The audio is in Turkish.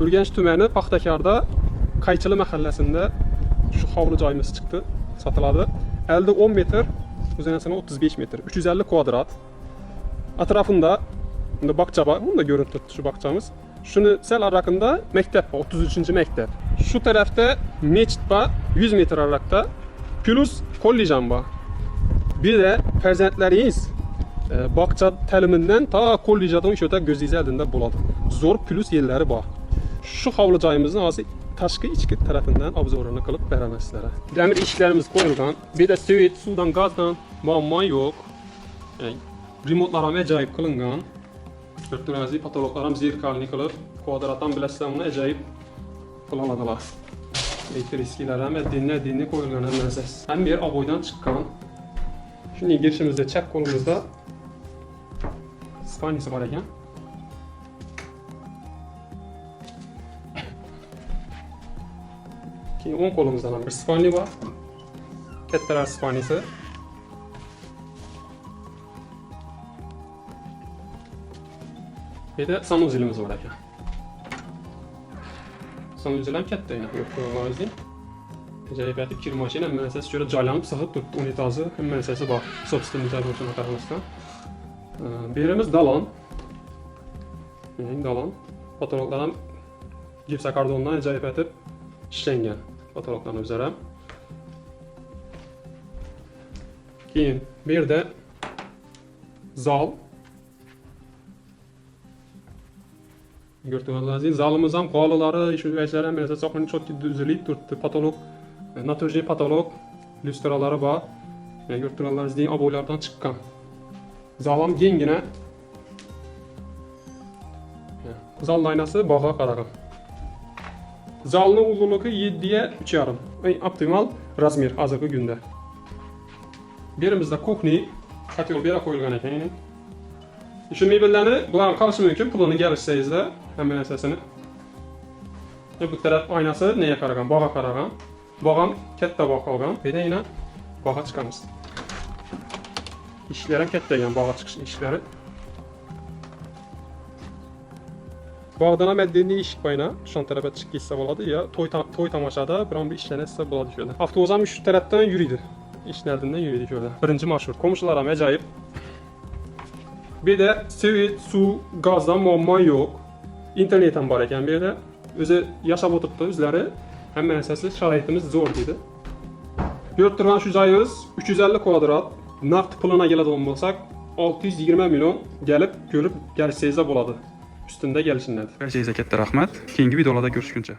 Urganch tumani Paxtakorda Qaychili mahallesinde şu havlu joyimiz çıktı, satıladi. Elde 10 metr, uzunluğu 35 metr, 350 kvadrat. Atrafında bakça var, bunu da görüntü tuttu şu bakçamız. Şunu sel arakında mektep var, 33. mektep. Şu tarafta meçit var, 100 metr arakta. Plus kollejam var. Bir de farzandlaringiz bakça ta'liminden ta kollejadan o'sha gözünüz oldinda bo'ladi. Zo'r plus yerlari bor. Şu havlu joyimizni hozir tashqi ichki tarafidan obzorini qilib beraman sizlarga. Demir eshiklarimiz qo'yilgan. Bir de suvdan, suvdan, gazdan muammo yo'q. Remontlar ham ajoyib qilingan. Turturazi patologlar ham zerkalni qilib, kvadratdan bilasizlar uni ajoyib qilinadilar. Elektriskilar ham dinni qo'yilgan hammasi. Ham bir oboydan chiqqan. Shunday girishimizda chap qo'limizda spanisi bor ekan. Keyin o'ng qo'limizdan ham bir spani bor. Kattalar spanisi. Bir de sanuzilimiz var ekan. Sanuzil ham katta yana. Yo'q, ajoyibati kir mashina hammasi shunday joylanib sig'ib turibdi. Unitazi hammasi bor. Собственный bo'lishini qaramasdan. Berimiz dalon. Dalon. Patologlar ham gipsokardondan ajoyib etib ishlangan. Patologlarni o'zlari ham. Keyin bu yerda zal. Görtüğünüz zalimiz ham qolilari, shu ishlar ham mesela soqni chotki düzülib turibdi. Patolog, naturjiy patolog lyustralari bor. Görtüğünüz aboylardan chiqqan. Zal ham kengina. Zal aynası bağa qaragan. Zalning uzunluğu 7'ye 3,5. Eng optimal razmer hozirgi kunda. Berimizda kuxni xatir bera qo'yilgan ekan. Şu mebellarni bular qolishi mumkin, pulini kelishsangizda hamma narsasini. Bu taraf aynası neye qaragan? Bağa qaragan. Bağam katta bağa qolgan. Bu yerda yana bağa chiqamiz. İşler ham katta ekan, bağa chiqish ishlari. Bağdan ham addiy eshik bayna, shu tarafga chiqib ketsa bo'ladi ya, to'y tomoshada biron bir ishlansa bo'ladi shu yerda. Avtobus ham shu tarafdan yuriydi. İşlerden yürüdük şurada. Birinci marşrut. Komşular ham acayip. Bir de su, gazdan muammo yo'q. İnternet ham bor ekan bu yerda. O'zi yashab o'tiribdi o'zlari. Hamma narsasi sharoitimiz zo'r dedi. Ko'rib turgan shu joyimiz 350 kvadrat. Naqd pulini keladigan bo'lsak 620 million gelip ko'rib kelsangiz bo'ladi. Üstünde gelişinler. Barchangizga katta rahmat. Keyingi videolarda ko'rishguncha.